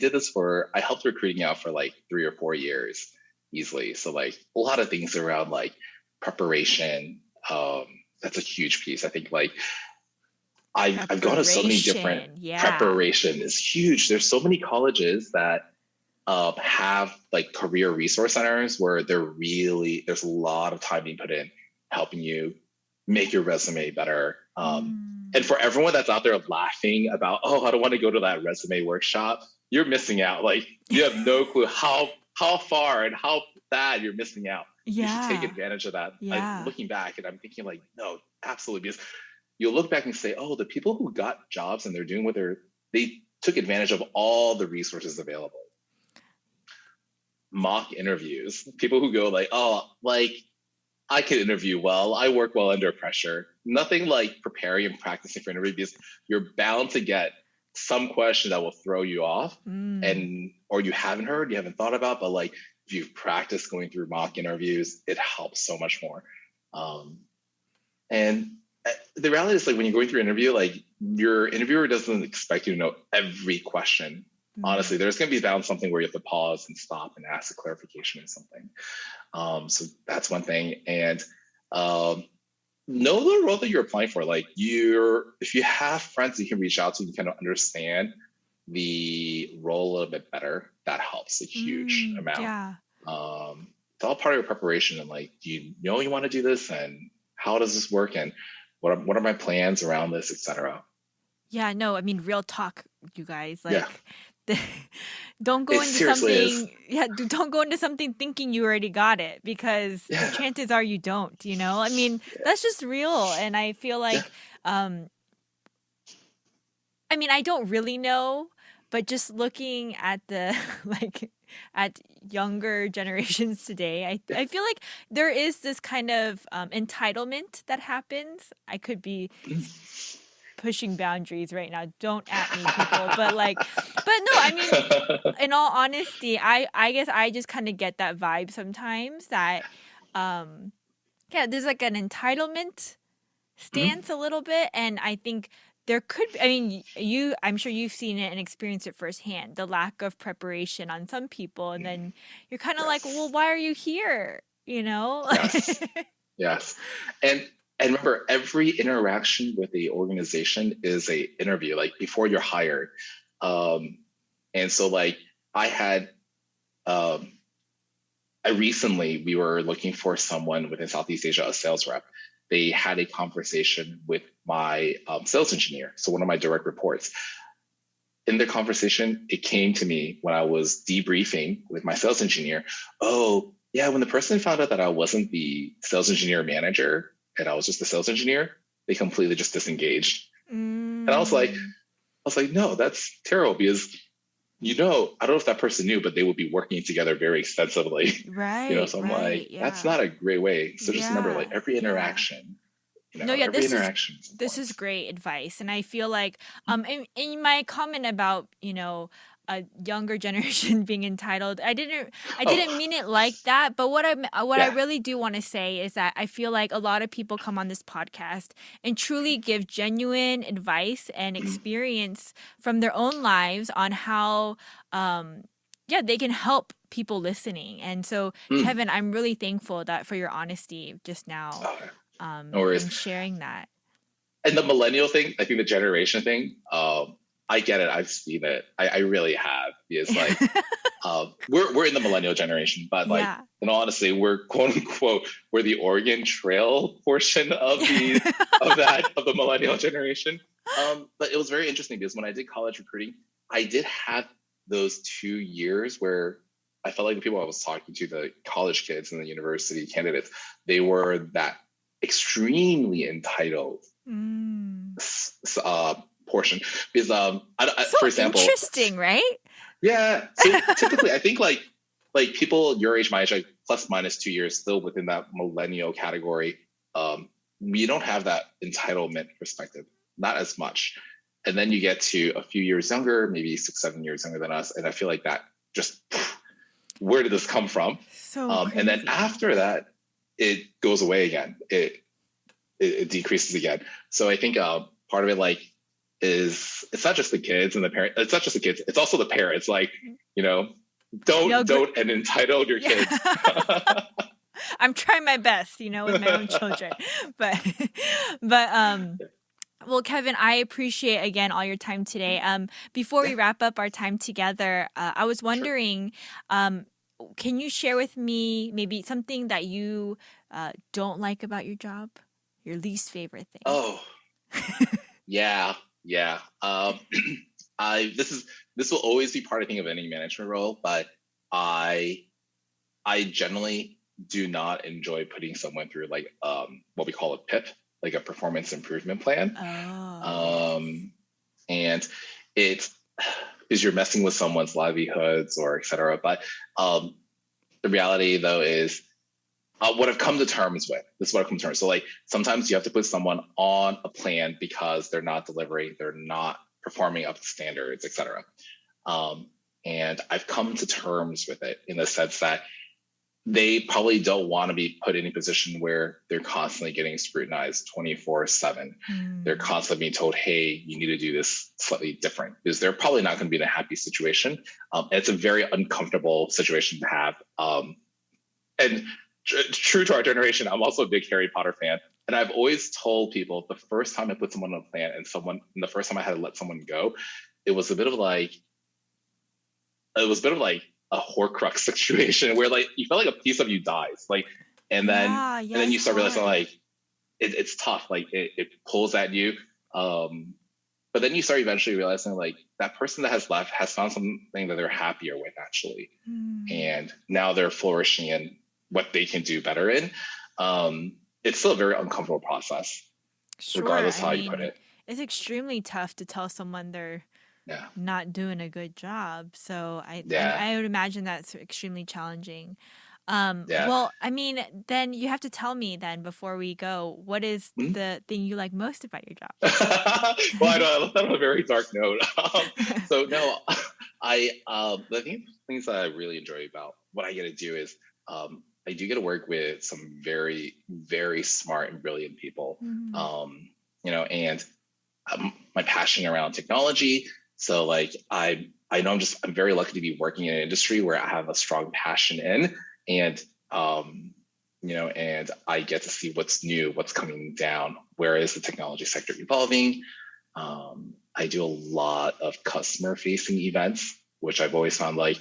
helped recruiting out for like 3 or 4 years easily. So like a lot of things around like preparation. That's a huge piece. I think like I've gone to so many different preparation is huge. There's so many colleges that have like career resource centers where there's a lot of time being put in helping you make your resume better. And for everyone that's out there laughing about, oh, I don't want to go to that resume workshop, you're missing out. Like you have no clue how far and how bad you're missing out. You should take advantage of that. I'm looking back and I'm thinking like, no, absolutely. Because you'll look back and say, oh, the people who got jobs and they're doing they took advantage of all the resources available. Mock interviews, people who go like, oh, like, I can interview well. I work well under pressure. Nothing like preparing and practicing for interview because you're bound to get some question that will throw you off or you haven't heard, you haven't thought about, but like if you've practiced going through mock interviews, it helps so much more. And the reality is like when you're going through an interview, like your interviewer doesn't expect you to know every question. Honestly, there's going to be bound something where you have to pause and stop and ask a clarification or something. So that's one thing. And know the role that you're applying for. Like if you have friends you can reach out to, you kind of understand the role a little bit better. That helps a huge amount. Yeah. It's all part of your preparation. And like, do you know you want to do this? And how does this work? And what are my plans around this, etc. Yeah, no, I mean, real talk, you guys. Like, don't go into don't go into something thinking you already got it because the chances are you don't. I mean, that's just real, and I feel like I mean, I don't really know, but just looking at the like at younger generations today, I feel like there is this kind of entitlement that happens. I could be pushing boundaries right now. Don't at me, people. But no, I mean, in all honesty, I guess I just kind of get that vibe sometimes that, um, yeah, there's like an entitlement stance a little bit, and I think there could be, I mean, I'm sure you've seen it and experienced it firsthand, the lack of preparation on some people, and then you're kind of like, well, Yes. why are you here? You know? Yes. Yes. And remember, every interaction with the organization is a interview, like before you're hired. And so like I had we were looking for someone within Southeast Asia, a sales rep. They had a conversation with my sales engineer, so one of my direct reports. In the conversation, it came to me when I was debriefing with my sales engineer. Oh, yeah, when the person found out that I wasn't the sales engineer manager and I was just the sales engineer, they completely just disengaged. And I was like, no, that's terrible because, I don't know if that person knew, but they would be working together very extensively. Right, So I'm like, yeah. that's not a great way. So just remember, like every Yeah. interaction, No, yeah, every interaction is this is important. great advice, and I feel like in my comment about a younger generation being entitled, I didn't Oh, mean it like that, but what I yeah. really do want to say is that I feel like a lot of people come on this podcast and truly give genuine advice and Mhm. experience from their own lives on how yeah, they can help people listening. And so, Mm. Kevin, I'm really thankful that for your honesty just now, Okay. No worries. in sharing that. And the millennial thing, I think the generation thing, I get it. I've seen it. I really have. It's like we're in the millennial generation, but like Yeah. in all honesty, we're quote unquote we're the Oregon Trail portion of the millennial generation. But it was very interesting because when I did college recruiting, I did have those 2 years where I felt like the people I was talking to, the college kids and the university candidates, they were that extremely entitled portion because So for example, interesting, right? yeah, so typically I think like people your age, my age, like plus minus 2 years, still within that millennial category, we don't have that entitlement perspective, not as much. And then you get to a few years younger, maybe 6 7 years younger than us, and I feel like that just where did this come from? So crazy. And then after that it goes away again, it decreases again. So I think part of it like is it's not just the kids and the parents. It's not just the kids. It's also the parents. Like don't and entitle your kids. I'm trying my best, with my own children, but well, Kevin, I appreciate again all your time today. Before we wrap up our time together, I was wondering, can you share with me maybe something that you don't like about your job? Your least favorite thing? Oh, yeah. This will always be part, I think, of any management role, but I generally do not enjoy putting someone through like what we call a PIP, like a performance improvement plan. And it's because you're messing with someone's livelihoods or et cetera. But the reality though is what I've come to terms with. This is what I've come to terms. So like sometimes you have to put someone on a plan because they're not delivering, they're not performing up to standards, et cetera. And I've come to terms with it in the sense that they probably don't want to be put in a position where they're constantly getting scrutinized 24/7. They're constantly being told, hey, you need to do this slightly different, because they're probably not going to be in a happy situation. It's a very uncomfortable situation to have. And true to our generation, I'm also a big Harry Potter fan. And I've always told people the first time I put someone on a plan and the first time I had to let someone go, it was a bit of like a Horcrux situation where like you felt like a piece of you dies, like, and then you start realizing like it's tough, like it pulls at you, but then you start eventually realizing like that person that has left has found something that they're happier with actually, and now they're flourishing in what they can do better in. It's still a very uncomfortable process, regardless how you put it. it's extremely tough to tell someone they're Yeah. not doing a good job. So Yeah. I would imagine that's extremely challenging. Yeah. Well, I mean, then you have to tell me then before we go, what is Mhm. the thing you like most about your Well, I job? know I left that on a very dark note. So no, the things that I really enjoy about what I get to do is I do get to work with some very, very smart and brilliant people. Mhm. And my passion around technology. So like I know I'm very lucky to be working in an industry where I have a strong passion in, and and I get to see what's new, what's coming down. Where is the technology sector evolving? I do a lot of customer facing events, which I've always found like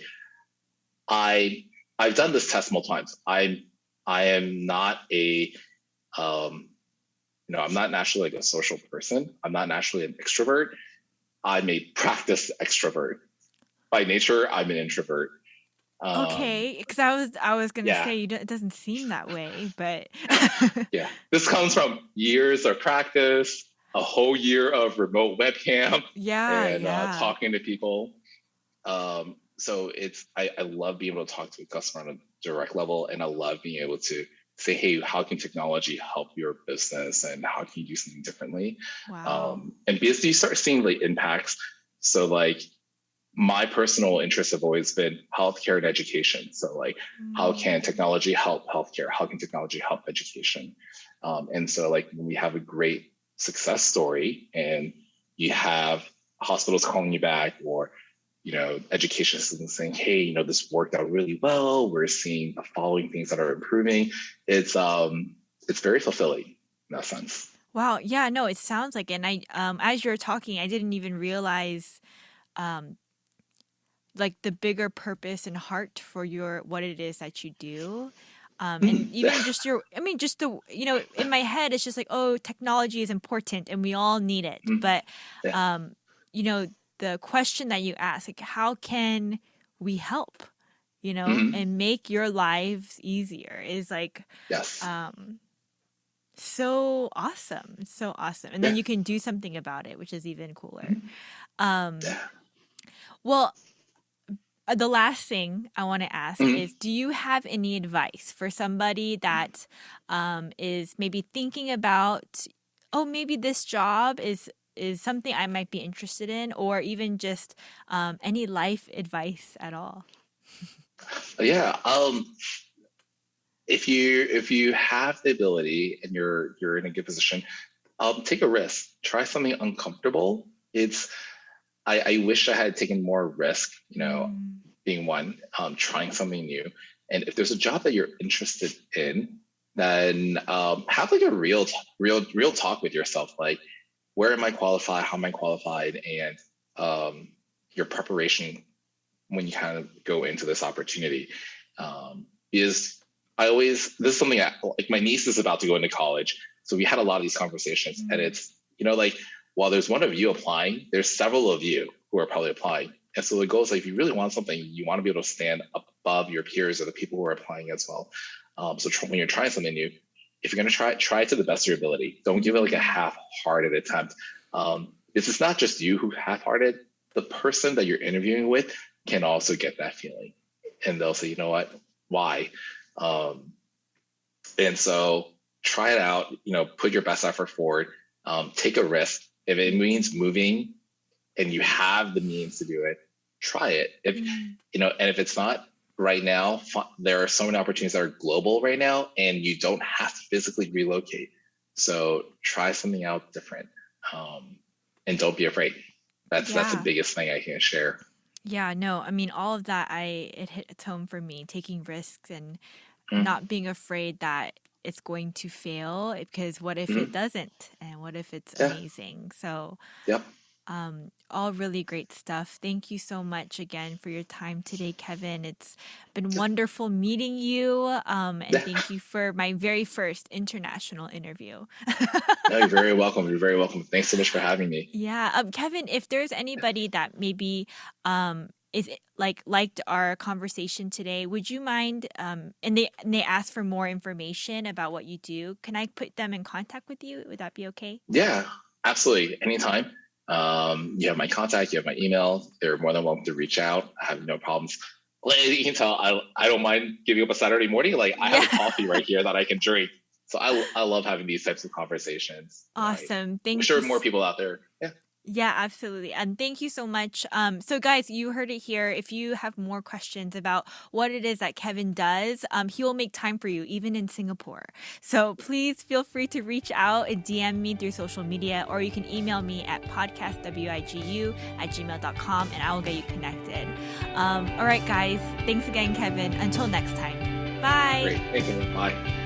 I I've done this test multiple times. I am not a I'm not naturally like a social person. I'm not naturally an extrovert. I'm a practice extrovert. By nature, I'm an introvert. Okay, because I was gonna Yeah, say it doesn't seem that way, but yeah. This comes from years of practice, a whole year of remote webcam, yeah, and yeah. talking to people. So I love being able to talk to a customer on a direct level, and I love being able to say, hey, how can technology help your business, and how can you do something differently? Wow. And because you start seeing the impacts. So like my personal interests have always been healthcare and education. So like, how can Mm. technology help healthcare? How can technology help education? And so like when we have a great success story and you have hospitals calling you back, or education systems saying, hey, this worked out really well, we're seeing the following things that are improving, it's very fulfilling in that sense. Wow. Yeah, no, it sounds like it. And as you were talking, I didn't even realize um like the bigger purpose and heart for your what it is that you do. And even just I mean, just in my head, it's just like, oh, technology is important and we all need it. But, Yeah. um, you know, the question that you ask, like, how can we help, Mhm. and make your lives easier is like, Yes. um, so awesome. It's so awesome. And Yeah. then you can do something about it, which is even cooler. Mhm. Um, Yeah. well, the last thing I want to ask Mhm. is, do you have any advice for somebody that is maybe thinking about, oh, maybe this job is something I might be interested in, or even just any life advice at all? Yeah. If you have the ability and you're in a good position, take a risk. Try something uncomfortable. I wish I had taken more risk, Mm. being one, trying something new. And if there's a job that you're interested in, then have like a real talk with yourself. Like, where am I qualified? How am I qualified? And your preparation when you kind of go into this opportunity. Is this is something like my niece is about to go into college. So we had a lot of these conversations, and Mm. it's, like, while there's one of you applying, there's several of you who are probably applying. And so the goal is, like, if you really want something, you want to be able to stand above your peers or the people who are applying as well. So when you're trying something new, if you're going to try it to the best of your ability. Don't give it like a Mm. half-hearted attempt. It's not just you who half-hearted. The person that you're interviewing with can also get that feeling, and they'll say, you know what, why? Um, and so try it out. Put your best effort forward. Take a risk. If it means moving, and you have the means to do it, try it. If Mm. and if it's not right now, there are so many opportunities that are global right now, and you don't have to physically relocate. So try something out different, and don't be afraid. That's the Yeah. biggest thing I can share. Yeah, no, I mean, all of that, it hit its home for me, taking risks and Mm-hmm. not being afraid that it's going to fail, because what if it Mm-hmm. doesn't? And what if it's Yeah. amazing? So, Yep. all really great stuff. Thank you so much again for your time today, Kevin. It's been Yep. wonderful meeting you. And Yeah. thank you for my very first international interview. No, you're very welcome. You're very welcome. Thanks so much for having me. Yeah, Kevin, if there's anybody that maybe is liked our conversation today, would you mind and they ask for more information about what you do, can I put them in contact with you? Would that be okay? Yeah, Absolutely. Anytime. You have my contact, you have my email. They're more than welcome to reach out. I have no problems. Like, you can tell I don't mind giving up a Saturday morning. Like I have a coffee right here that I can drink. So I love having these types of conversations. Awesome. I'm sure more people out there. Yeah. Yeah, absolutely. And thank you so much. So guys, you heard it here. If you have more questions about what it is that Kevin does, he will make time for you, even in Singapore. So please feel free to reach out and DM me through social media, or you can email me at podcastwigu@gmail.com and I will get you connected. All right, guys. Thanks again, Kevin. Until next time. Bye. Great. Thank you. Bye.